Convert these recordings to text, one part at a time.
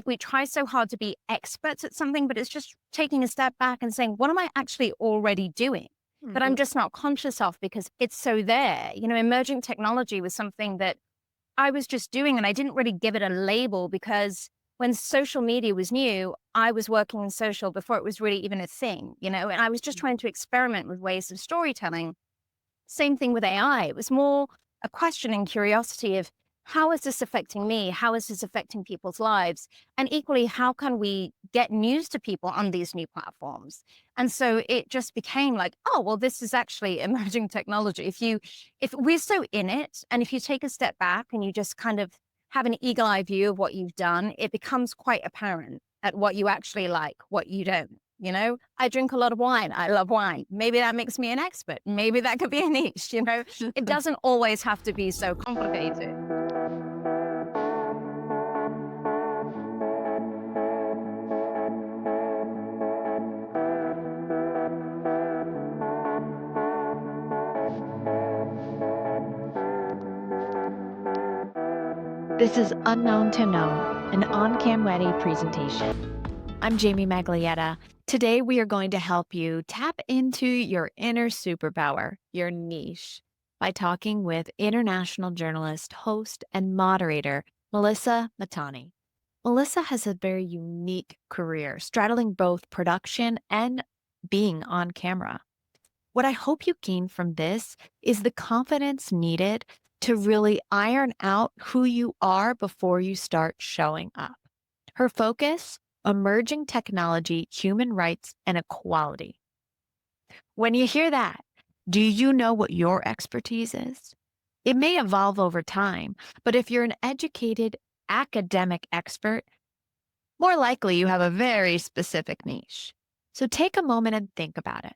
like we try so hard to be experts at something, but it's just taking a step back and saying, what am I actually already doing that I'm Mhm. just not conscious of because it's so there? Emerging technology was something that I was just doing and I didn't really give it a label because when social media was new, I was working in social before it was really even a thing, and I was just trying to experiment with ways of storytelling. Same thing with AI. It was more a question and curiosity of how is this affecting me? How is this affecting people's lives? And equally, how can we get news to people on these new platforms? And so it just became like, oh, well, this is actually emerging technology. If we're so in it, and if you take a step back and you just kind of have an eagle eye view of what you've done, it becomes quite apparent at what you actually like, what you don't. I drink a lot of wine. I love wine. Maybe that makes me an expert. Maybe that could be a niche. It doesn't always have to be so complicated. This is Unknown to Known, an on-cam ready presentation. I'm Jamie Maglietta. Today, we are going to help you tap into your inner superpower, your niche, by talking with international journalist, host, and moderator, Melissa Mahtani. Melissa has a very unique career, straddling both production and being on camera. What I hope you gain from this is the confidence needed to really iron out who you are before you start showing up. Her focus, emerging technology, human rights, and equality. When you hear that, do you know what your expertise is? It may evolve over time, but if you're an educated academic expert, more likely you have a very specific niche. So take a moment and think about it.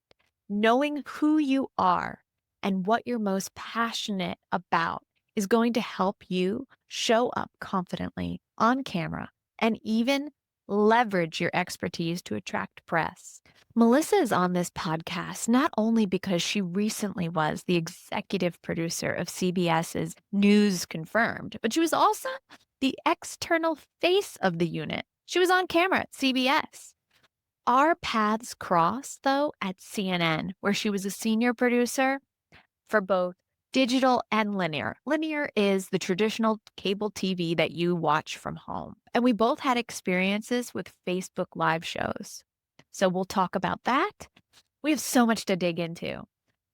Knowing who you are and what you're most passionate about is going to help you show up confidently on camera and even leverage your expertise to attract press. Melissa is on this podcast not only because she recently was the executive producer of CBS's News Confirmed, but she was also the external face of the unit. She was on camera at CBS. Our paths crossed, though, at CNN, where she was a senior producer for both digital and linear. Linear is the traditional cable TV that you watch from home. And we both had experiences with Facebook Live shows. So we'll talk about that. We have so much to dig into.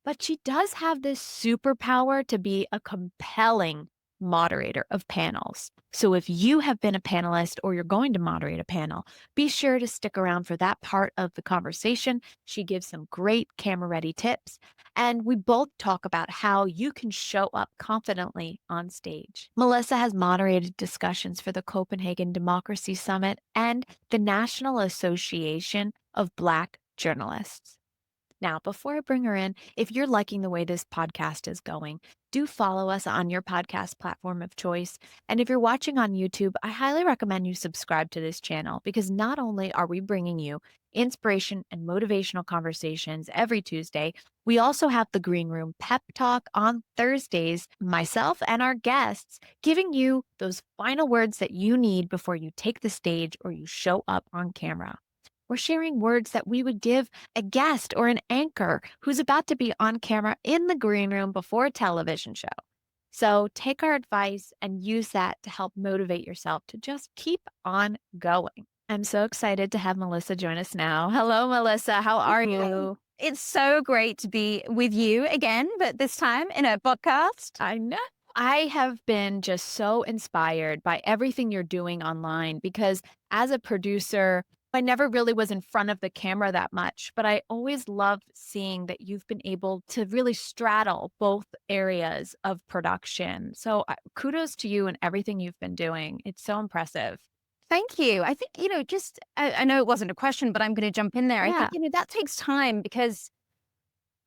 But she does have this superpower to be a compelling moderator of panels. So if you have been a panelist or you're going to moderate a panel, be sure to stick around for that part of the conversation. She gives some great camera ready tips. And we both talk about how you can show up confidently on stage. Melissa has moderated discussions for the Copenhagen Democracy Summit and the National Association of Black Journalists. Now, before I bring her in, if you're liking the way this podcast is going, do follow us on your podcast platform of choice. And if you're watching on YouTube, I highly recommend you subscribe to this channel because not only are we bringing you inspiration and motivational conversations every Tuesday, we also have the Green Room Pep Talk on Thursdays, myself and our guests giving you those final words that you need before you take the stage or you show up on camera. We're sharing words that we would give a guest or an anchor who's about to be on camera in the green room before a television show. So take our advice and use that to help motivate yourself to just keep on going. I'm so excited to have Melissa join us now. Hello, Melissa. How are Hi. you? It's so great to be with you again, but this time in a podcast. I know. I have been just so inspired by everything you're doing online because as a producer, I never really was in front of the camera that much, but I always loved seeing that you've been able to really straddle both areas of production. So kudos to you and everything you've been doing. It's so impressive. Thank you. I think, I know it wasn't a question, but I'm going to jump in there. I think, Yeah. that takes time because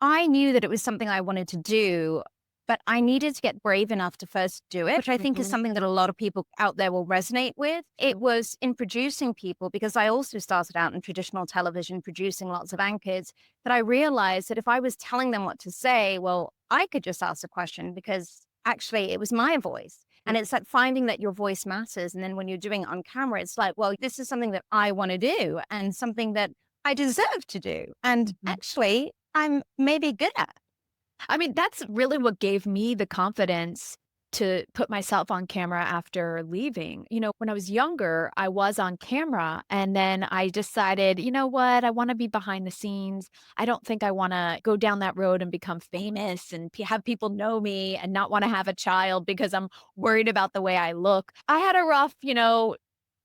I knew that it was something I wanted to do, but I needed to get brave enough to first do it, which I think is Mhm. something that a lot of people out there will resonate with. It was in producing people, because I also started out in traditional television, producing lots of anchors, that I realized that if I was telling them what to say, well, I could just ask a question because actually it was my voice. And it's like finding that your voice matters. And then when you're doing it on camera, it's like, well, this is something that I want to do and something that I deserve to do. And Mhm. actually, I'm maybe good at. I mean, that's really what gave me the confidence to put myself on camera after leaving. When I was younger, I was on camera and then I decided, you know what? I want to be behind the scenes. I don't think I want to go down that road and become famous and have people know me and not want to have a child because I'm worried about the way I look. I had a rough,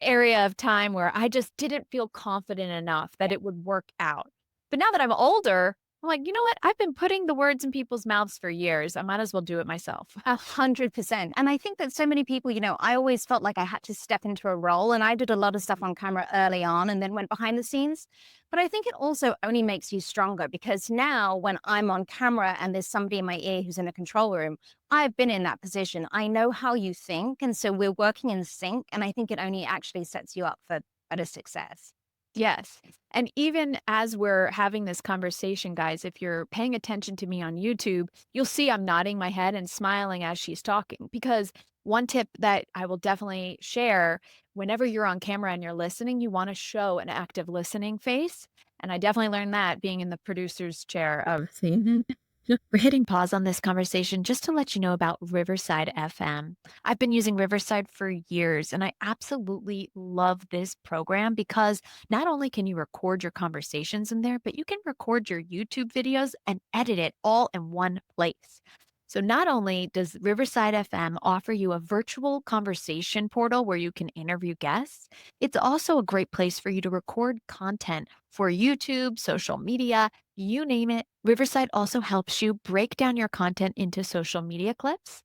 area of time where I just didn't feel confident enough that it would work out. But now that I'm older, I'm like, you know what? I've been putting the words in people's mouths for years. I might as well do it myself. 100%. And I think that so many people, I always felt like I had to step into a role and I did a lot of stuff on camera early on and then went behind the scenes. But I think it also only makes you stronger because now when I'm on camera and there's somebody in my ear who's in a control room, I've been in that position. I know how you think. And so we're working in sync. And I think it only actually sets you up for better success. Yes. And even as we're having this conversation, guys, if you're paying attention to me on YouTube, you'll see I'm nodding my head and smiling as she's talking. Because one tip that I will definitely share whenever you're on camera and you're listening, you want to show an active listening face. And I definitely learned that being in the producer's chair of seeing. We're hitting pause on this conversation just to let you know about Riverside FM. I've been using Riverside for years and I absolutely love this program because not only can you record your conversations in there, but you can record your YouTube videos and edit it all in one place. So, not only does Riverside FM offer you a virtual conversation portal where you can interview guests, it's also a great place for you to record content for YouTube, social media, you name it. Riverside also helps you break down your content into social media clips.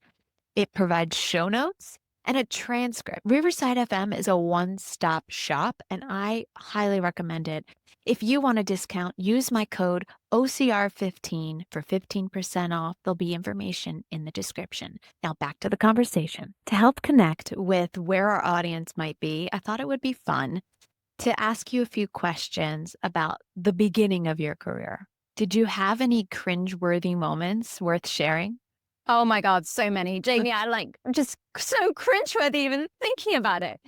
It provides show notes and a transcript. Riverside FM is a one stop shop, and I highly recommend it. If you want a discount, use my code OCR15 for 15% off. There'll be information in the description. Now, back to the conversation. To help connect with where our audience might be, I thought it would be fun to ask you a few questions about the beginning of your career. Did you have any cringe-worthy moments worth sharing? Oh my God, so many. Jamie, I'm just so cringeworthy even thinking about it.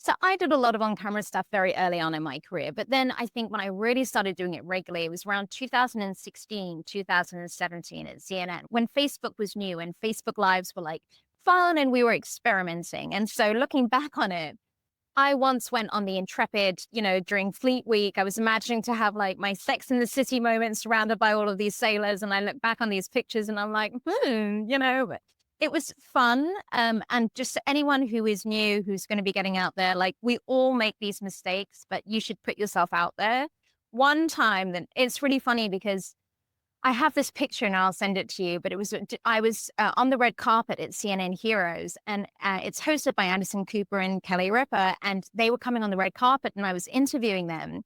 So I did a lot of on-camera stuff very early on in my career. But then I think when I really started doing it regularly, it was around 2016, 2017 at CNN, when Facebook was new and Facebook Lives were like fun and we were experimenting. And so looking back on it, I once went on the Intrepid, during Fleet Week. I was imagining to have like my Sex in the City moment surrounded by all of these sailors. And I look back on these pictures and I'm like, but it was fun. And just anyone who is new, who's going to be getting out there, like we all make these mistakes, but you should put yourself out there. One time that it's really funny because I have this picture and I'll send it to you, but I was on the red carpet at CNN Heroes and it's hosted by Anderson Cooper and Kelly Ripa. And they were coming on the red carpet and I was interviewing them.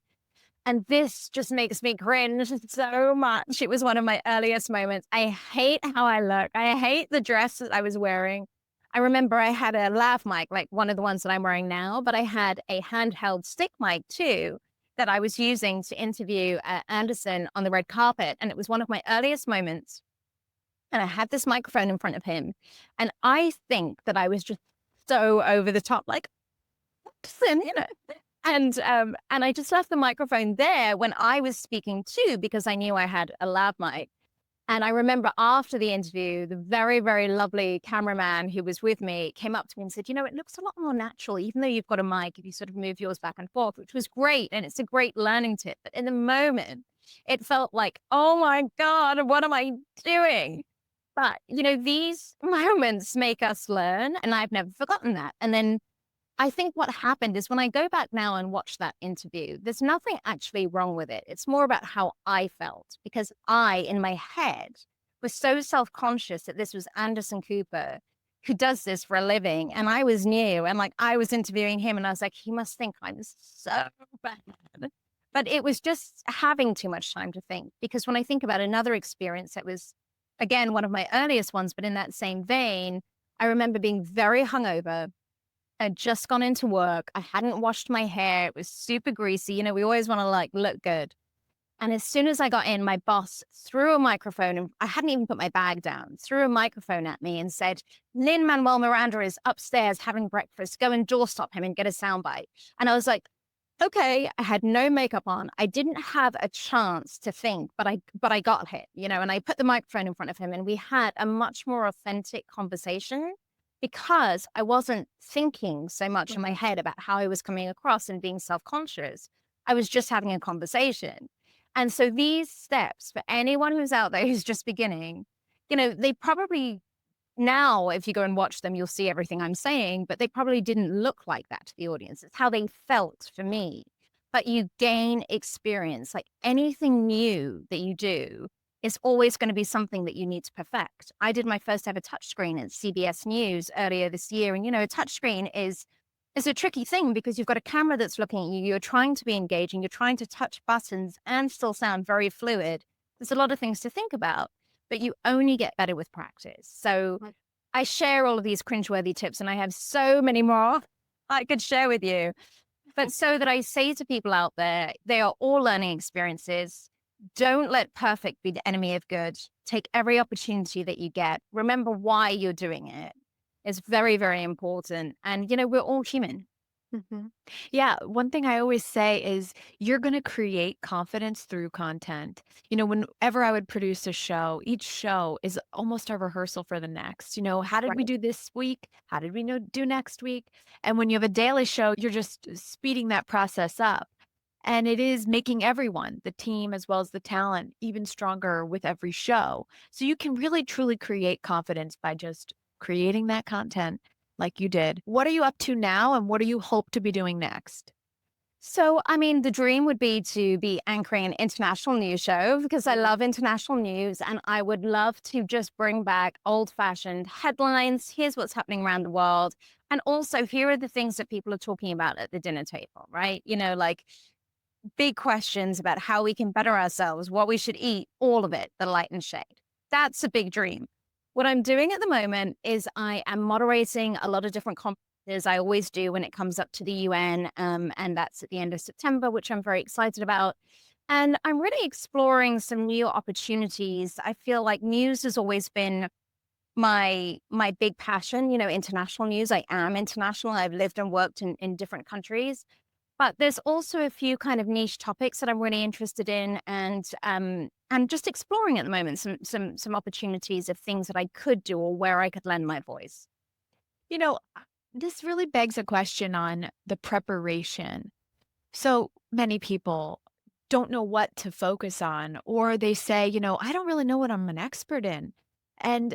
And this just makes me cringe so much. It was one of my earliest moments. I hate how I look. I hate the dress that I was wearing. I remember I had a lav mic, like one of the ones that I'm wearing now, but I had a handheld stick mic too that I was using to interview Anderson on the red carpet. And it was one of my earliest moments. And I had this microphone in front of him. And I think that I was just so over the top, like, Anderson. And I just left the microphone there when I was speaking too, because I knew I had a lav mic. And I remember after the interview, the very, very lovely cameraman who was with me came up to me and said, it looks a lot more natural, even though you've got a mic, if you sort of move yours back and forth, which was great. And it's a great learning tip. But in the moment, it felt like, oh my God, what am I doing? But, these moments make us learn. And I've never forgotten that. And then I think what happened is when I go back now and watch that interview, there's nothing actually wrong with it. It's more about how I felt because I, in my head, was so self-conscious that this was Anderson Cooper who does this for a living. And I was new and like I was interviewing him and I was like, he must think I'm so bad. But it was just having too much time to think because when I think about another experience that was, again, one of my earliest ones, but in that same vein, I remember being very hungover. I'd just gone into work. I hadn't washed my hair. It was super greasy. We always want to like look good. And as soon as I got in, my boss threw a microphone, and I hadn't even put my bag down, threw a microphone at me and said, Lin-Manuel Miranda is upstairs having breakfast. Go and doorstop him and get a soundbite. And I was like, okay, I had no makeup on. I didn't have a chance to think, but I got hit, and I put the microphone in front of him and we had a much more authentic conversation because I wasn't thinking so much in my head about how I was coming across and being self-conscious. I was just having a conversation. And so these steps for anyone who's out there who's just beginning, they probably now, if you go and watch them, you'll see everything I'm saying, but they probably didn't look like that to the audience. It's how they felt for me. But you gain experience. Like anything new that you do is always going to be something that you need to perfect. I did my first ever touchscreen at CBS News earlier this year. And, a touchscreen is a tricky thing because you've got a camera that's looking at you. You're trying to be engaging. You're trying to touch buttons and still sound very fluid. There's a lot of things to think about, but you only get better with practice. So I share all of these cringeworthy tips, and I have so many more I could share with you. But so that I say to people out there, they are all learning experiences. Don't let perfect be the enemy of good. Take every opportunity that you get. Remember why you're doing it. It's very, very important. And, we're all human. Mhm. Yeah, one thing I always say is you're going to create confidence through content. Whenever I would produce a show, each show is almost a rehearsal for the next. How did we Right. do this week? How did we do next week? And when you have a daily show, you're just speeding that process up. And it is making everyone, the team as well as the talent, even stronger with every show. So you can really truly create confidence by just creating that content like you did. What are you up to now and what do you hope to be doing next? So, I mean, the dream would be to be anchoring an international news show because I love international news and I would love to just bring back old fashioned headlines. Here's what's happening around the world. And also, here are the things that people are talking about at the dinner table, right? Like big questions about how we can better ourselves, what we should eat, all of it, the light and shade. That's a big dream. What I'm doing at the moment is I am moderating a lot of different conferences. I always do when it comes up to the UN, and that's at the end of September, which I'm very excited about. And I'm really exploring some new opportunities. I feel like news has always been my big passion, international news. I am international. I've lived and worked in different countries. But there's also a few kind of niche topics that I'm really interested in and just exploring at the moment some opportunities of things that I could do or where I could lend my voice. You know, this really begs a question on the preparation. So many people don't know what to focus on, or they say, I don't really know what I'm an expert in. And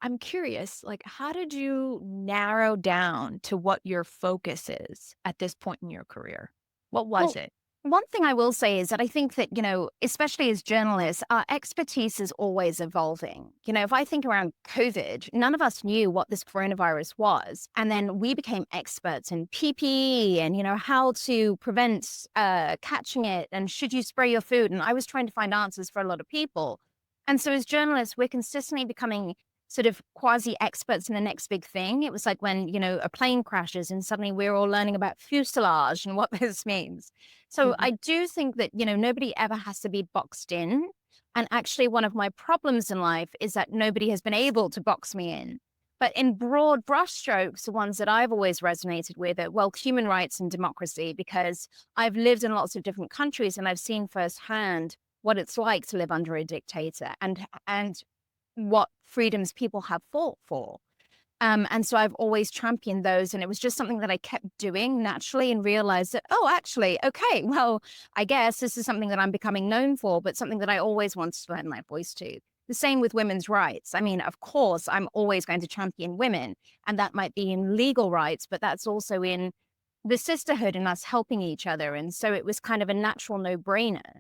I'm curious, like, how did you narrow down to what your focus is at this point in your career? What was Well, it? one thing I will say is that I think that, especially as journalists, our expertise is always evolving. If I think around COVID, none of us knew what this coronavirus was. And then we became experts in PPE and, how to prevent catching it and should you spray your food. And I was trying to find answers for a lot of people. And so as journalists, we're consistently becoming sort of quasi experts in the next big thing. It was like when, a plane crashes and suddenly we're all learning about fuselage and what this means. So Mhm. I do think that, nobody ever has to be boxed in. And actually, one of my problems in life is that nobody has been able to box me in. But in broad brushstrokes, the ones that I've always resonated with are, well, human rights and democracy, because I've lived in lots of different countries and I've seen firsthand what it's like to live under a dictator and what freedoms people have fought for. And so I've always championed those. And it was just something that I kept doing naturally and realized that, oh, actually, okay, well, I guess this is something that I'm becoming known for, but something that I always wanted to lend my voice to. The same with women's rights. I mean, of course, I'm always going to champion women, and that might be in legal rights, but that's also in the sisterhood and us helping each other. And so it was kind of a natural no brainer.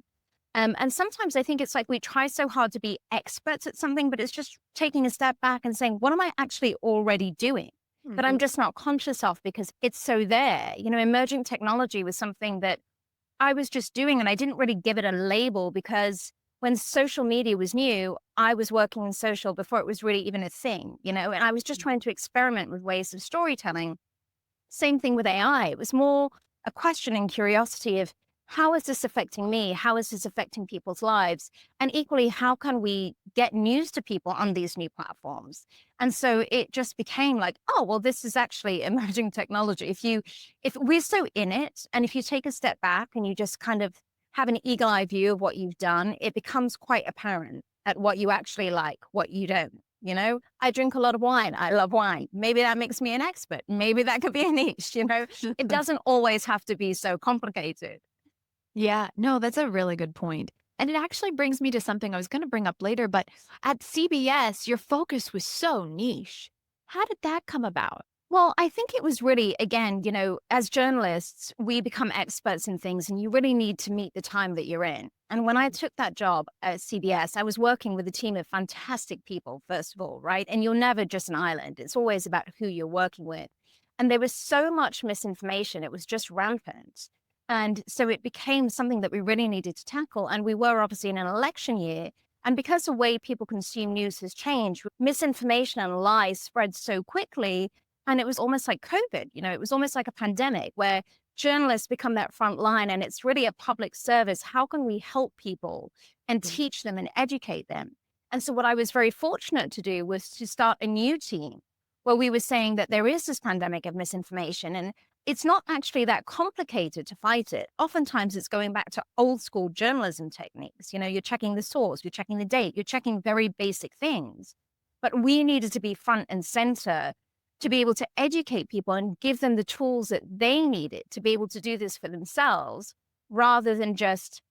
And sometimes I think it's like we try so hard to be experts at something, but it's just taking a step back and saying, what am I actually already doing that I'm Mhm. just not conscious of because it's so there? Emerging technology was something that I was just doing and I didn't really give it a label because when social media was new, I was working in social before it was really even a thing, and I was just trying to experiment with ways of storytelling. Same thing with AI. It was more a question and curiosity of how is this affecting me? How is this affecting people's lives? And equally, how can we get news to people on these new platforms? And so it just became like, oh, well, this is actually emerging technology. If we're so in it, and if you take a step back and you just kind of have an eagle eye view of what you've done, it becomes quite apparent at what you actually like, what you don't. I drink a lot of wine. I love wine. Maybe that makes me an expert. Maybe that could be a niche. It doesn't always have to be so complicated. Yeah, no, that's a really good point. And it actually brings me to something I was going to bring up later, but at CBS, your focus was so niche. How did that come about? Well, I think it was really, again, as journalists, we become experts in things and you really need to meet the time that you're in. And when I took that job at CBS, I was working with a team of fantastic people, first of all, right? And you're never just an island. It's always about who you're working with. And there was so much misinformation. It was just rampant. And so it became something that we really needed to tackle. And we were obviously in an election year. And because the way people consume news has changed, misinformation and lies spread so quickly, and it was almost like COVID, it was almost like a pandemic where journalists become that front line and it's really a public service. How can we help people and teach them and educate them? And so what I was very fortunate to do was to start a new team where we were saying that there is this pandemic of misinformation and it's not actually that complicated to fight it. Oftentimes it's going back to old school journalism techniques. You're checking the source, you're checking the date, you're checking very basic things. But we needed to be front and center to be able to educate people and give them the tools that they needed to be able to do this for themselves rather than just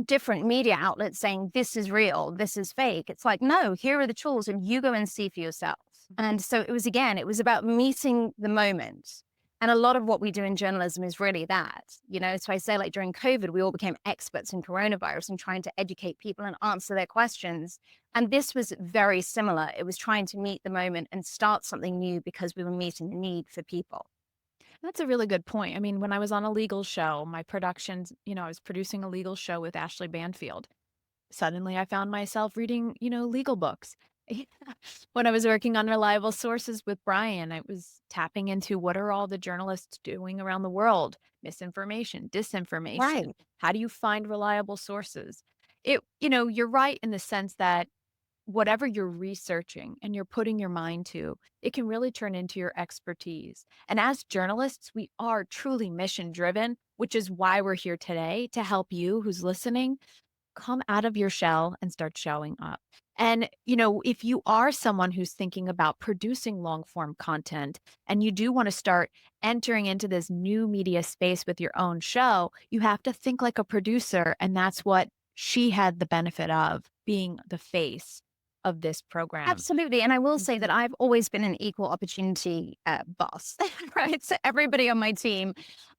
different media outlets saying this is real, this is fake. It's like, no, here are the tools and you go and see for yourself. And so it was about meeting the moment. And a lot of what we do in journalism is really that, So I say, like during COVID, we all became experts in coronavirus and trying to educate people and answer their questions. And this was very similar. It was trying to meet the moment and start something new because we were meeting the need for people. That's a really good point. I mean, when I was on a legal show, my productions, I was producing a legal show with Ashley Banfield. Suddenly I found myself reading, legal books. When I was working on reliable sources with Brian, I was tapping into what are all the journalists doing around the world? Misinformation, disinformation. Right. How do you find reliable sources? You're right in the sense that whatever you're researching and you're putting your mind to, it can really turn into your expertise. And as journalists, we are truly mission driven, which is why we're here today to help you who's listening come out of your shell and start showing up. And, if you are someone who's thinking about producing long form content and you do want to start entering into this new media space with your own show, you have to think like a producer. And that's what she had the benefit of being the face of this program. Absolutely. And I will say that Mhm. I've always been an equal opportunity boss, right? So everybody on my team,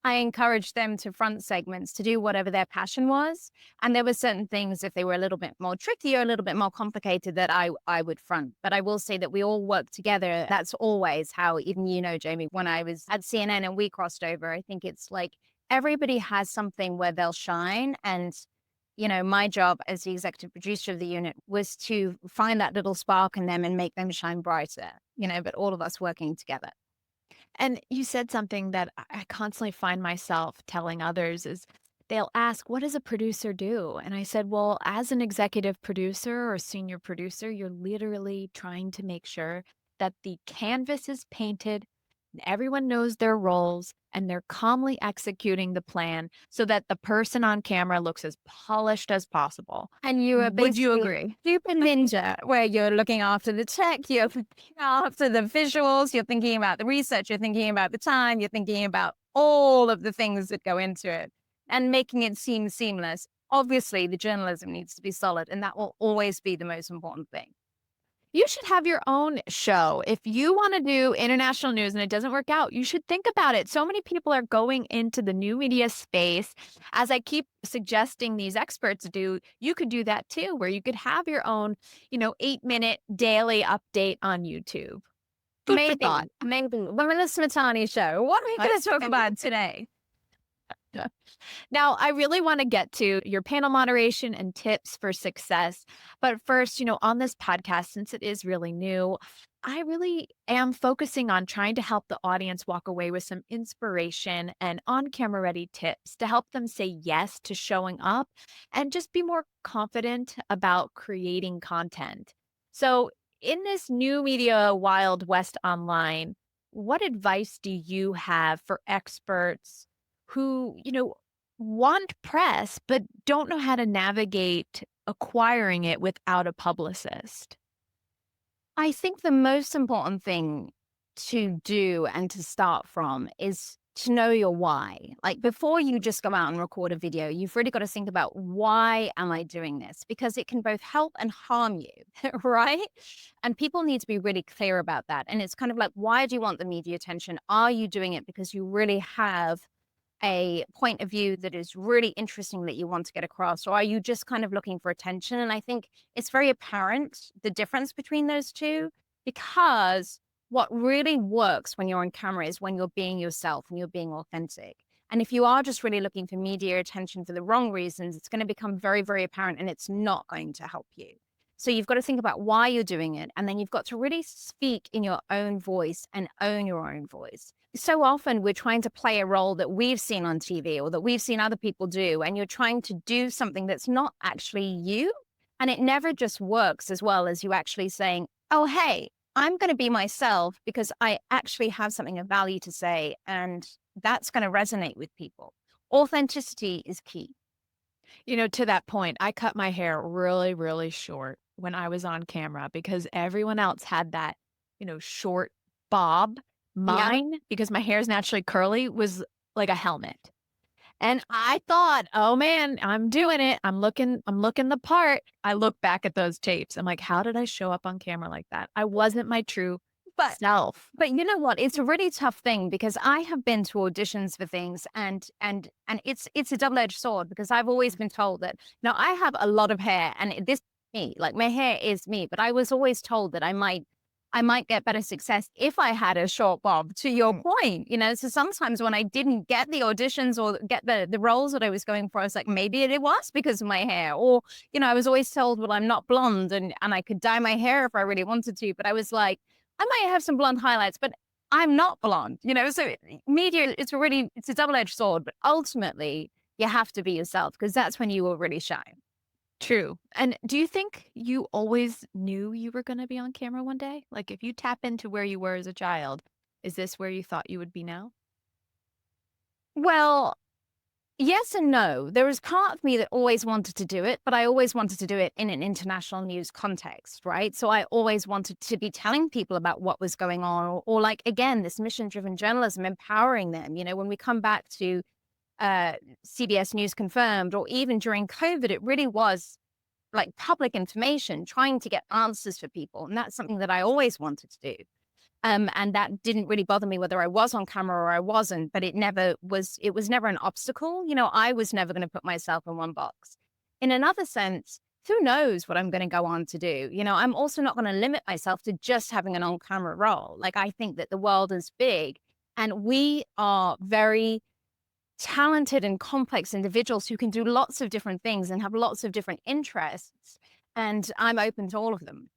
I encouraged them to front segments to do whatever their passion was. And there were certain things, if they were a little bit more tricky or a little bit more complicated, that I would front. But I will say that we all work together. That's always how, even Jamie, when I was at CNN and we crossed over, I think it's like everybody has something where they'll shine. And my job as the executive producer of the unit was to find that little spark in them and make them shine brighter, but all of us working together. And you said something that I constantly find myself telling others is they'll ask, what does a producer do? And I said, well, as an executive producer or senior producer, you're literally trying to make sure that the canvas is painted and everyone knows their roles and they're calmly executing the plan so that the person on camera looks as polished as possible. And you are Would you basically agree? super ninja where you're looking after the tech, you're looking after the visuals, you're thinking about the research, you're thinking about the time, you're thinking about all of the things that go into it and making it seem seamless. Obviously, the journalism needs to be solid, and that will always be the most important thing. You should have your own show. If you want to do international news and it doesn't work out, you should think about it. So many people are going into the new media space. As I keep suggesting these experts do, you could do that too, where you could have your own, 8-minute daily update on YouTube. Food for thought. Maybe. The Melissa Mahtani show. What are we going to talk about today? Now, I really want to get to your panel moderation and tips for success. But first, on this podcast, since it is really new, I really am focusing on trying to help the audience walk away with some inspiration and on camera ready tips to help them say yes to showing up and just be more confident about creating content. So, in this new media Wild West online, what advice do you have for experts who, want press but don't know how to navigate acquiring it without a publicist? I think the most important thing to do and to start from is to know your why. Like before you just go out and record a video, you've really got to think about why am I doing this? Because it can both help and harm you, right? And people need to be really clear about that. And it's kind of like, why do you want the media attention? Are you doing it because you really have a point of view that is really interesting that you want to get across? Or are you just kind of looking for attention? And I think it's very apparent the difference between those two, because what really works when you're on camera is when you're being yourself and you're being authentic. And if you are just really looking for media attention for the wrong reasons, it's going to become very, very apparent and it's not going to help you. So you've got to think about why you're doing it. And then you've got to really speak in your own voice and own your own voice. So often we're trying to play a role that we've seen on TV or that we've seen other people do, and you're trying to do something that's not actually you. And it never just works as well as you actually saying, oh, hey, I'm going to be myself because I actually have something of value to say. And that's going to resonate with people. Authenticity is key. To that point, I cut my hair really, really short when I was on camera because everyone else had that, short bob. Yeah. Mine, because my hair is naturally curly, was like a helmet. And I thought, "Oh man, I'm doing it. I'm looking the part." I look back at those tapes. I'm like, "How did I show up on camera like that?" I wasn't my true But self. But you know what? It's a really tough thing because I have been to auditions for things, and it's a double-edged sword because I've always been told that now I have a lot of hair and this is me, like my hair is me, but I was always told that I might get better success if I had a short bob, to your point, So sometimes when I didn't get the auditions or get the roles that I was going for, I was like, maybe it was because of my hair. Or, I was always told, well, I'm not blonde and I could dye my hair if I really wanted to. But I was like, I might have some blonde highlights, but I'm not blonde. So media, it's a double-edged sword, but ultimately you have to be yourself because that's when you will really shine. True. And do you think you always knew you were gonna be on camera one day? Like, if you tap into where you were as a child, is this where you thought you would be now? Well, yes and no. There was part of me that always wanted to do it, but I always wanted to do it in an international news context, right? So I always wanted to be telling people about what was going on, or like, again, this mission driven journalism, empowering them. When we come back to uh, CBS News Confirmed, or even during COVID, it really was like public information, trying to get answers for people. And that's something that I always wanted to do. And that didn't really bother me whether I was on camera or I wasn't, but it was never an obstacle. I was never going to put myself in one box. In another sense, who knows what I'm going to go on to do? I'm also not going to limit myself to just having an on camera role. Like, I think that the world is big and we are very talented and complex individuals who can do lots of different things and have lots of different interests. And I'm open to all of them.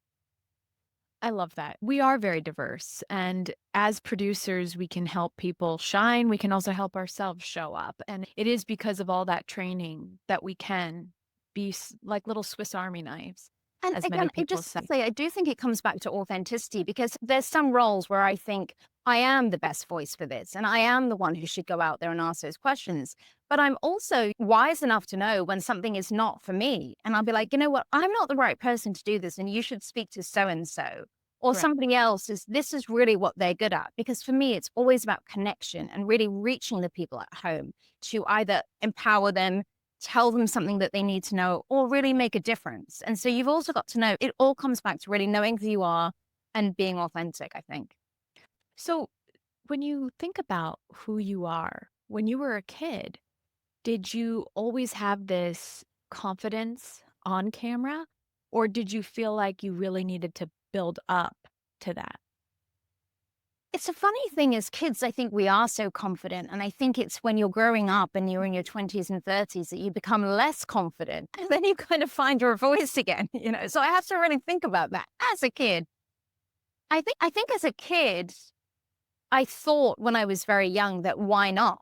I love that. We are very diverse. And as producers, we can help people shine. We can also help ourselves show up. And it is because of all that training that we can be like little Swiss Army knives, And as many again, people say. I do think it comes back to authenticity because there's some roles where I think I am the best voice for this and I am the one who should go out there and ask those questions. But I'm also wise enough to know when something is not for me. And I'll be like, you know what? I'm not the right person to do this. And you should speak to so and so. Or Correct. somebody else this is really what they're good at. Because for me, it's always about connection and really reaching the people at home to either empower them, tell them something that they need to know, or really make a difference. And so you've also got to know it all comes back to really knowing who you are and being authentic, I think. So, when you think about who you are, when you were a kid, did you always have this confidence on camera? Or did you feel like you really needed to build up to that? It's a funny thing as kids, I think we are so confident. And I think it's when you're growing up and you're in your 20s and 30s that you become less confident. And then you kind of find your voice again. So I have to really think about that as a kid. I think as a kid, I thought when I was very young that why not?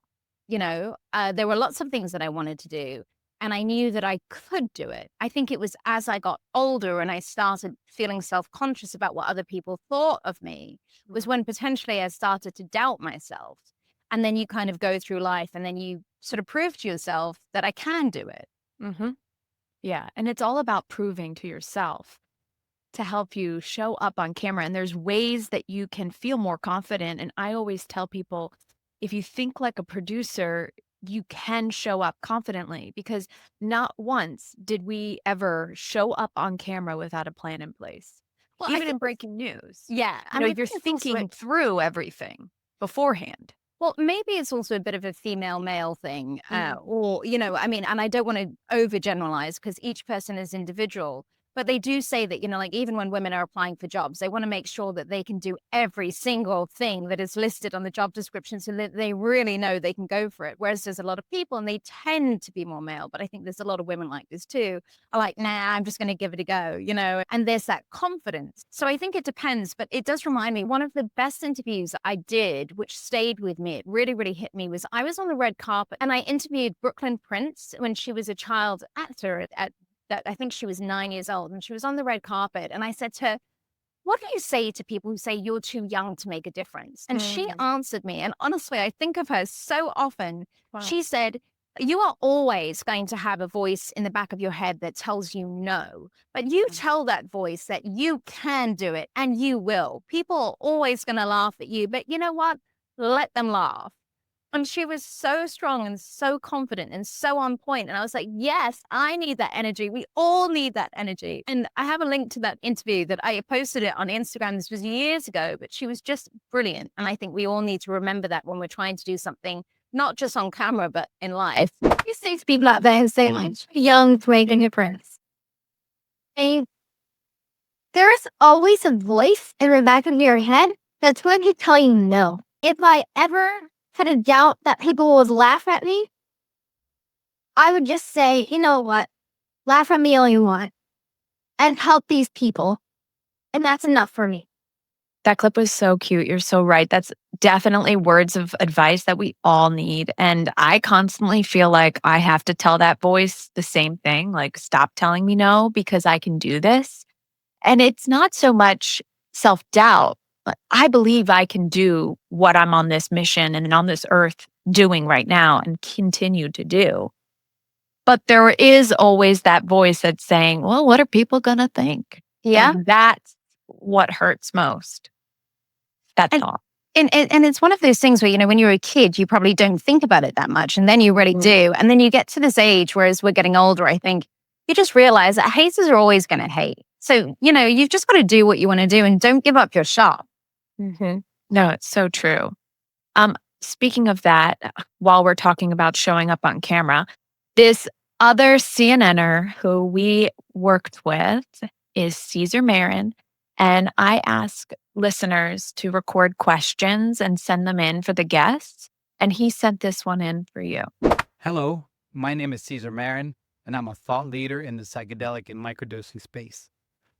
There were lots of things that I wanted to do, and I knew that I could do it. I think it was as I got older and I started feeling self-conscious about what other people thought of me, was when potentially I started to doubt myself. And then you kind of go through life and then you sort of prove to yourself that I can do it. Mm-hmm. Yeah. And it's all about proving to yourself to help you show up on camera. And there's ways that you can feel more confident. And I always tell people, if you think like a producer, you can show up confidently, because not once did we ever show up on camera without a plan in place. Well, I Even in think breaking news, yeah, and I you're think it's also thinking through everything beforehand. well, maybe it's also a bit of a female male thing, Mm. or, I mean, and I don't want to overgeneralize because each person is individual, but they do say that, like even when women are applying for jobs, they want to make sure that they can do every single thing that is listed on the job description so that they really know they can go for it. Whereas there's a lot of people and they tend to be more male, but I think there's a lot of women like this too, are like, nah, I'm just going to give it a go, and there's that confidence. So I think it depends, but it does remind me, one of the best interviews I did, which stayed with me, it really, really hit me, was I was on the red carpet and I interviewed Brooklyn Prince when she was a child actor at that I think she was 9 years old, and she was on the red carpet. And I said to her, what do you say to people who say you're too young to make a difference? And she Mm. answered me. And honestly, I think of her so often. Wow. She said, you are always going to have a voice in the back of your head that tells you no, but you tell that voice that you can do it and you will. People are always going to laugh at you, but you know what? Let them laugh. And she was so strong and so confident and so on point. And I was like, yes, I need that energy. We all need that energy. And I have a link to that interview that I posted it on Instagram. This was years ago, but she was just brilliant. And I think we all need to remember that when we're trying to do something, not just on camera, but in life. These these people out there who say like young to make a difference. And there is always a voice in the back of your head that's going to tell you no. If I ever had a doubt that people would laugh at me, I would just say, you know what? Laugh at me all you want and help these people. And that's enough for me. That clip was so cute. You're so right. That's definitely words of advice that we all need. And I constantly feel like I have to tell that voice the same thing, like, stop telling me no because I can do this. And it's not so much self doubt, but I believe I can do what I'm on this mission and on this earth doing right now and continue to do. But there is always that voice that's saying, well, what are people going to think? Yeah. And that's what hurts most. That And thought. And it's one of those things where, when you're a kid, you probably don't think about it that much. And then you really do. And then you get to this age, whereas we're getting older, I think you just realize that haters are always going to hate. So, you've just got to do what you want to do and don't give up your shot. Mm-hmm. No, it's so true. Speaking of that, while we're talking about showing up on camera, this other CNNer who we worked with is Cesar Marin. And I ask listeners to record questions and send them in for the guests. And he sent this one in for you. Hello, my name is Cesar Marin, and I'm a thought leader in the psychedelic and microdosing space.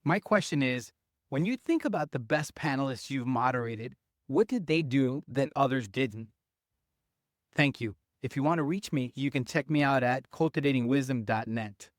My question is, when you think about the best panelists you've moderated, what did they do that others didn't? Thank you. If you want to reach me, you can check me out at cultivatingwisdom.net.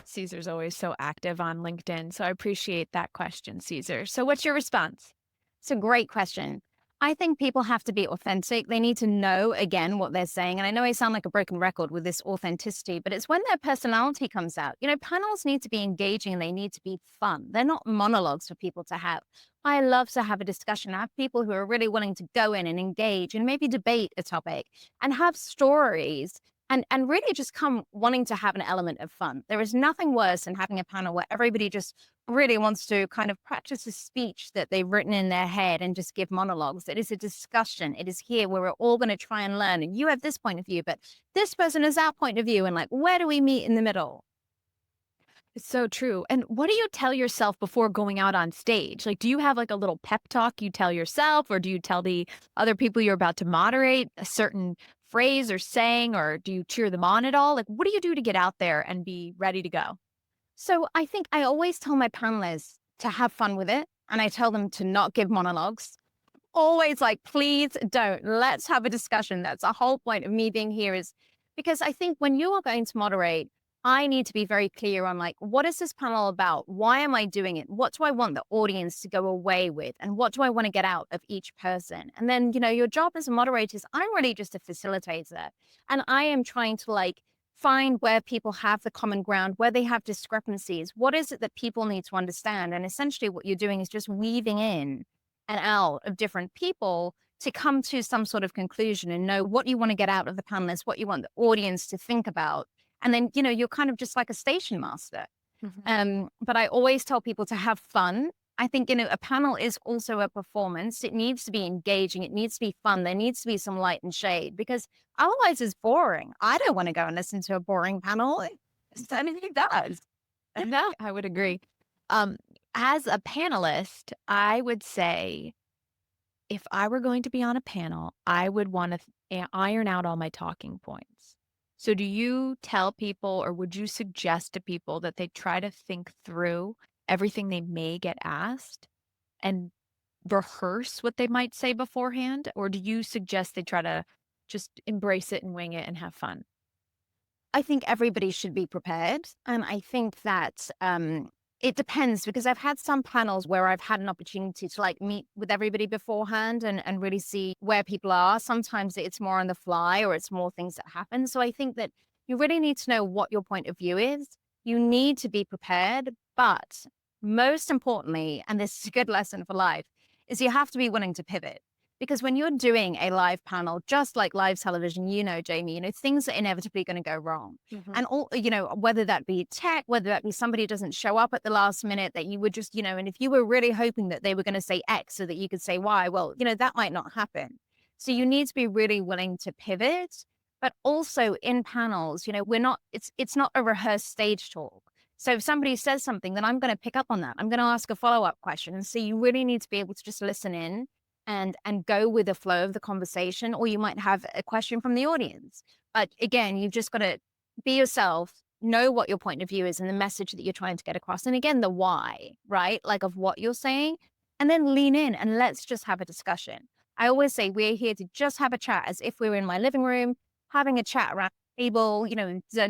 Cesar's always so active on LinkedIn, so I appreciate that question, Cesar. So what's your response? It's a great question. I think people have to be authentic. They need to know, again, what they're saying. And I know I sound like a broken record with this authenticity, but it's when their personality comes out. Panels need to be engaging and they need to be fun. They're not monologues for people to have. I love to have a discussion. I have people who are really willing to go in and engage and maybe debate a topic and have stories and really just come wanting to have an element of fun. There is nothing worse than having a panel where everybody just really wants to kind of practice a speech that they've written in their head and just give monologues. It is a discussion. It is here where we're all going to try and learn. And you have this point of view, but this person has that point of view. And like, where do we meet in the middle? It's so true. And what do you tell yourself before going out on stage? Like, do you have like a little pep talk you tell yourself, or do you tell the other people you're about to moderate a certain phrase or saying, or do you cheer them on at all? Like, what do you do to get out there and be ready to go? So I think I always tell my panelists to have fun with it. and I tell them to not give monologues. Always like, please don't. Let's have a discussion. That's the whole point of me being here, is because I think when you are going to moderate, I need to be very clear on like, what is this panel about? Why am I doing it? What do I want the audience to go away with? And what do I want to get out of each person? And then, your job as a moderator is, I'm really just a facilitator. And I am trying to like find where people have the common ground, where they have discrepancies. What is it that people need to understand? And essentially what you're doing is just weaving in and out of different people to come to some sort of conclusion and know what you want to get out of the panelists, what you want the audience to think about. And then, you're kind of just like a station master. But I always tell people to have fun. I think, a panel is also a performance. It needs to be engaging. It needs to be fun. There needs to be some light and shade, because otherwise it's boring. I don't want to go and listen to a boring panel. Anything does. No, I would agree. As a panelist, I would say if I were going to be on a panel, I would want to iron out all my talking points. So do you tell people, or would you suggest to people that they try to think through everything they may get asked and rehearse what they might say beforehand? Or do you suggest they try to just embrace it and wing it and have fun? I think everybody should be prepared. And I think that it depends, because I've had some panels where I've had an opportunity to like meet with everybody beforehand and really see where people are. Sometimes it's more on the fly, or it's more things that happen. So I think that you really need to know what your point of view is. You need to be prepared. But most importantly, and this is a good lesson for life, is you have to be willing to pivot. Because when you're doing a live panel, just like live television, Jamie, things are inevitably going to go wrong. And all, whether that be tech, whether that be somebody doesn't show up at the last minute, that you would just, and if you were really hoping that they were going to say X so that you could say Y, well, that might not happen. So you need to be really willing to pivot. But also in panels, it's not a rehearsed stage talk. So if somebody says something, then I'm going to pick up on that. I'm going to ask a follow-up question. And so you really need to be able to just listen in and go with the flow of the conversation, or you might have a question from the audience. But again, you've just got to be yourself, know what your point of view is and the message that you're trying to get across. And again, the why, right? Like of what you're saying, and then lean in and let's just have a discussion. I always say we're here to just have a chat, as if we were in my living room, having a chat around the table,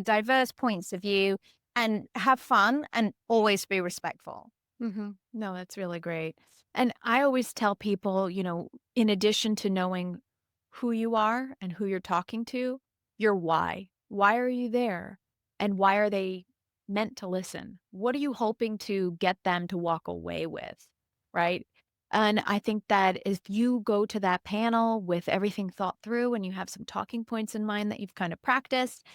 diverse points of view, and have fun and always be respectful. No, that's really great. And I always tell people, in addition to knowing who you are and who you're talking to, your why. Why are you there? And why are they meant to listen? What are you hoping to get them to walk away with? Right. And I think that if you go to that panel with everything thought through and you have some talking points in mind that you've kind of practiced,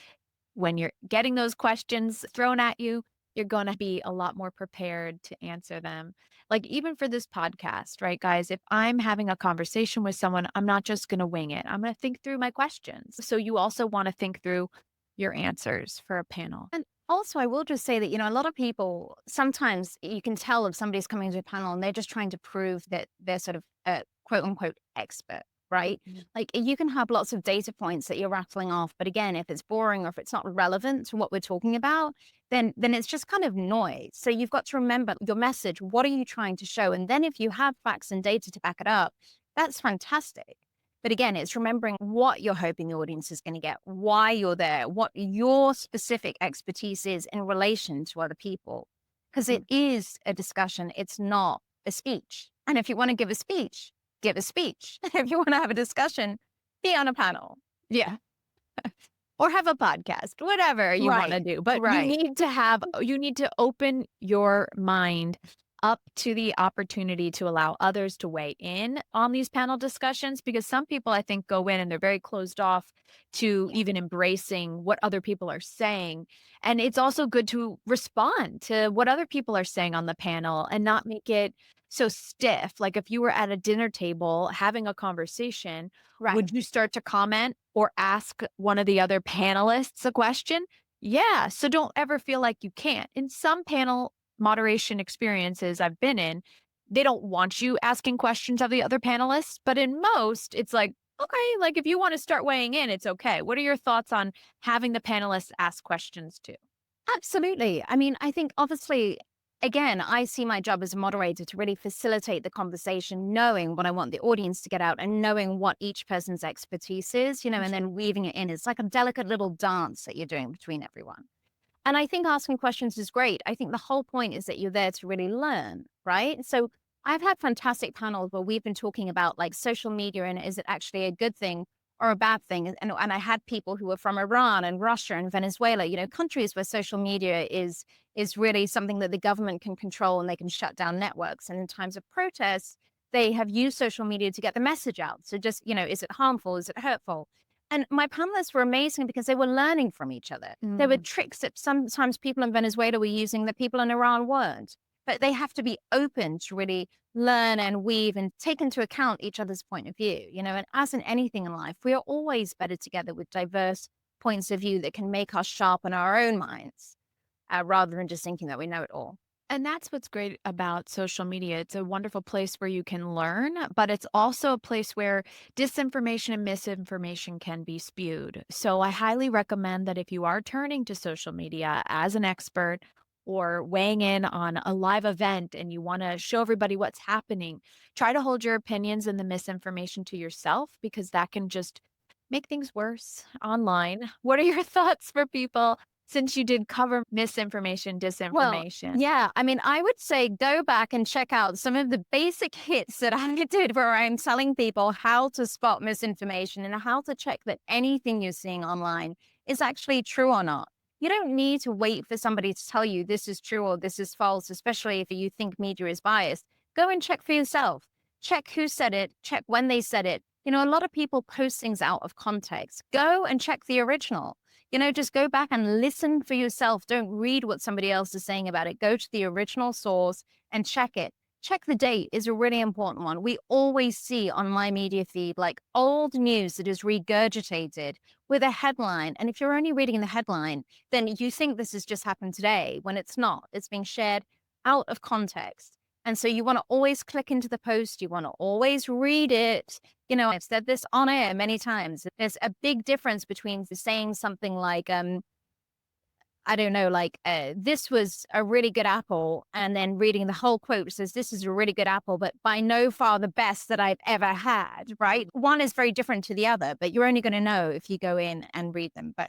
when you're getting those questions thrown at you, you're going to be a lot more prepared to answer them. Like even for this podcast, right, guys? If I'm having a conversation with someone, I'm not just going to wing it. I'm going to think through my questions. So you also want to think through your answers for a panel. And also, I will just say that, a lot of people, sometimes you can tell if somebody's coming to a panel and they're just trying to prove that they're sort of a quote unquote expert, right? Like you can have lots of data points that you're rattling off. But again, if it's boring or if it's not relevant to what we're talking about, then it's just kind of noise. So you've got to remember your message. What are you trying to show? And then if you have facts and data to back it up, that's fantastic. But again, it's remembering what you're hoping the audience is going to get, why you're there, what your specific expertise is in relation to other people. Because it is a discussion. It's not a speech. And if you want to give a speech, give a speech. If you want to have a discussion, be on a panel. Yeah. Or have a podcast, whatever you want to do. But you need to open your mind up to the opportunity to allow others to weigh in on these panel discussions, because some people, I think, go in and they're very closed off to even embracing what other people are saying. And it's also good to respond to what other people are saying on the panel and not make it so stiff. Like if you were at a dinner table having a conversation, would you start to comment or ask one of the other panelists a question? Yeah. So don't ever feel like you can't. In some panel moderation experiences I've been in, they don't want you asking questions of the other panelists. But in most, it's like, okay, like if you want to start weighing in, it's okay. What are your thoughts on having the panelists ask questions too? Absolutely. I mean, I think obviously again, I see my job as a moderator to really facilitate the conversation, knowing what I want the audience to get out and knowing what each person's expertise is, and then weaving it in. It's like a delicate little dance that you're doing between everyone. And I think asking questions is great. I think the whole point is that you're there to really learn, right? So I've had fantastic panels where we've been talking about like social media and is it actually a good thing or a bad thing? And I had people who were from Iran and Russia and Venezuela, countries where social media is really something that the government can control and they can shut down networks. And in times of protests, they have used social media to get the message out. So just, is it harmful? Is it hurtful? And my panelists were amazing because they were learning from each other. There were tricks that sometimes people in Venezuela were using that people in Iran weren't. But they have to be open to really learn and weave and take into account each other's point of view, and as in anything in life, we are always better together with diverse points of view that can make us sharpen our own minds rather than just thinking that we know it all. And that's what's great about social media. It's a wonderful place where you can learn, but it's also a place where disinformation and misinformation can be spewed. So I highly recommend that if you are turning to social media as an expert or weighing in on a live event and you want to show everybody what's happening, try to hold your opinions and the misinformation to yourself because that can just make things worse online. What are your thoughts for people since you did cover misinformation, Well, disinformation? yeah, I mean, I would say go back and check out some of the basic hits that I did where I'm telling people how to spot misinformation and how to check that anything you're seeing online is actually true or not. You don't need to wait for somebody to tell you this is true or this is false, especially if you think media is biased. Go and check for yourself. Check who said it, check when they said it. A lot of people post things out of context. Go and check the original. Just go back and listen for yourself. Don't read what somebody else is saying about it. Go to the original source and check it. Check the date is a really important one. We always see on my media feed like old news that is regurgitated with a headline. And if you're only reading the headline, then you think this has just happened today when it's not. It's being shared out of context. And so you want to always click into the post. You want to always read it. I've said this on air many times. There's a big difference between saying something like, I don't know, like, this was a really good apple, and then reading the whole quote which says, this is a really good apple, but by no far the best that I've ever had, right? One is very different to the other, but you're only going to know if you go in and read them both.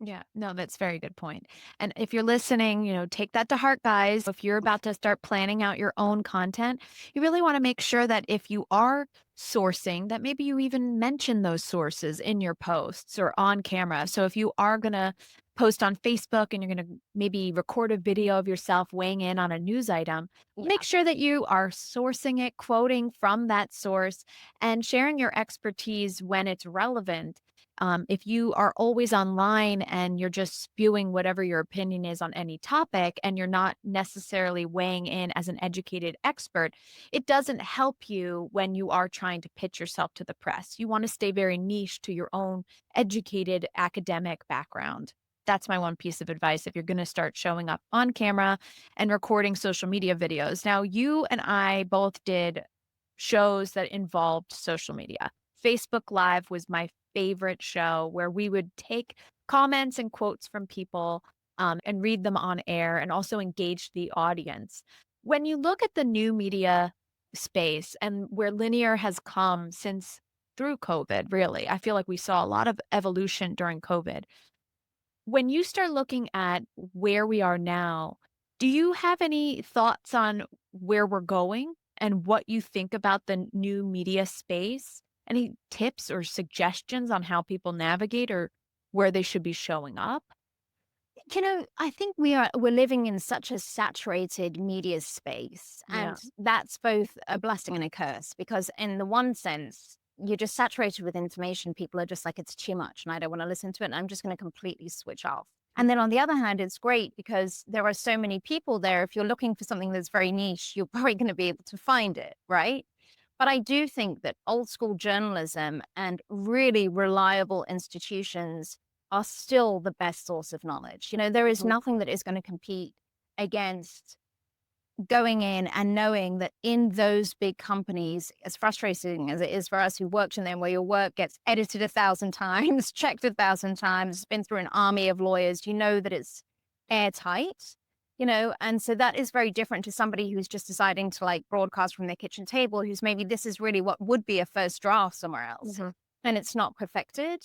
Yeah, no, that's a very good point. And if you're listening, take that to heart, guys. If you're about to start planning out your own content, you really want to make sure that if you are sourcing, that maybe you even mention those sources in your posts or on camera. So if you are going to post on Facebook and you're going to maybe record a video of yourself weighing in on a news item, make sure that you are sourcing it, quoting from that source, and sharing your expertise when it's relevant. If you are always online and you're just spewing whatever your opinion is on any topic and you're not necessarily weighing in as an educated expert, it doesn't help you when you are trying to pitch yourself to the press. You want to stay very niche to your own educated academic background. That's my one piece of advice if you're going to start showing up on camera and recording social media videos. Now, you and I both did shows that involved social media. Facebook Live was my favorite show where we would take comments and quotes from people and read them on air and also engage the audience. When you look at the new media space and where linear has come since through COVID, really, I feel like we saw a lot of evolution during COVID. When you start looking at where we are now, do you have any thoughts on where we're going and what you think about the new media space? Any tips or suggestions on how people navigate or where they should be showing up? I think we're living in such a saturated media space, Yeah. and that's both a blessing and a curse because in the one sense, you're just saturated with information. People are just like, it's too much and I don't want to listen to it. And I'm just going to completely switch off. And then on the other hand, it's great because there are so many people there. If you're looking for something that's very niche, you're probably going to be able to find it, right? But I do think that old school journalism and really reliable institutions are still the best source of knowledge. There is nothing that is going to compete against going in and knowing that in those big companies, as frustrating as it is for us who worked in them, where your work gets edited 1,000 times, checked 1,000 times, been through an army of lawyers, you know that it's airtight. and so that is very different to somebody who's just deciding to like broadcast from their kitchen table, who's maybe this is really what would be a first draft somewhere else and it's not perfected.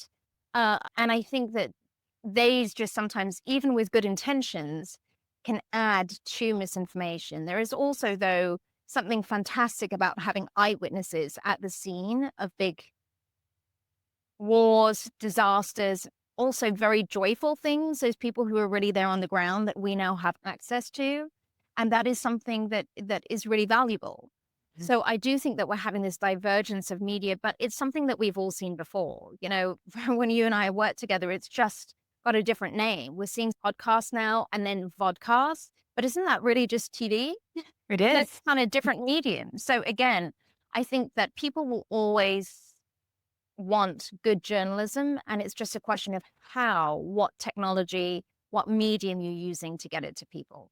And I think that they just sometimes, even with good intentions, can add to misinformation. There is also, though, something fantastic about having eyewitnesses at the scene of big wars, disasters, also very joyful things, those people who are really there on the ground that we now have access to. And that is something that is really valuable. So I do think that we're having this divergence of media, but it's something that we've all seen before. When you and I work together, it's just got a different name. We're seeing podcasts now and then vodcasts, but isn't that really just TV? It is. That's kind of different medium. So again, I think that people will always want good journalism, and it's just a question of what technology, what medium you're using to get it to people.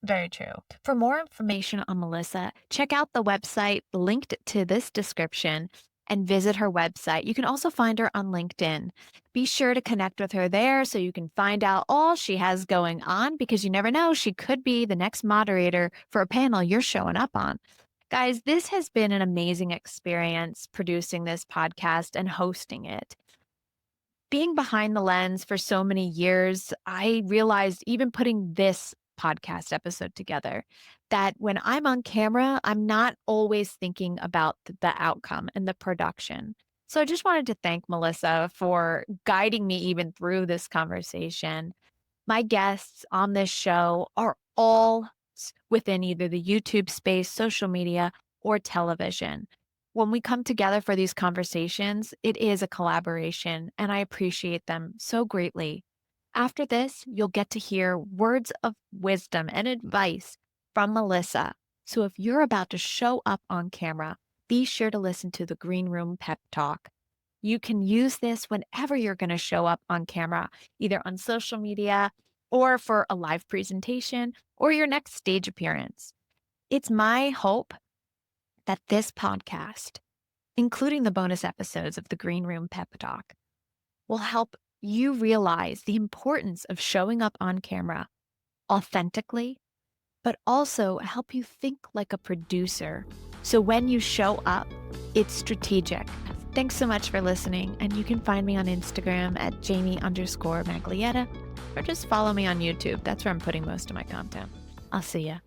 Very true. For more information on Melissa, check out the website linked to this description and visit her website. You can also find her on LinkedIn. Be sure to connect with her there so you can find out all she has going on, because you never know, she could be the next moderator for a panel you're showing up on. Guys, this has been an amazing experience producing this podcast and hosting it. Being behind the lens for so many years, I realized, even putting this podcast episode together, that when I'm on camera, I'm not always thinking about the outcome and the production. So I just wanted to thank Melissa for guiding me even through this conversation. My guests on this show are all within either the YouTube space, social media, or television. When we come together for these conversations, it is a collaboration, and I appreciate them so greatly. After this, you'll get to hear words of wisdom and advice from Melissa. So if you're about to show up on camera, be sure to listen to the Green Room Pep Talk. You can use this whenever you're going to show up on camera, either on social media or for a live presentation or your next stage appearance. It's my hope that this podcast, including the bonus episodes of the Green Room Pep Talk, will help you realize the importance of showing up on camera authentically, but also help you think like a producer. So when you show up, it's strategic. Thanks so much for listening. And you can find me on Instagram at Jamie_Maglietta, or just follow me on YouTube. That's where I'm putting most of my content. I'll see ya.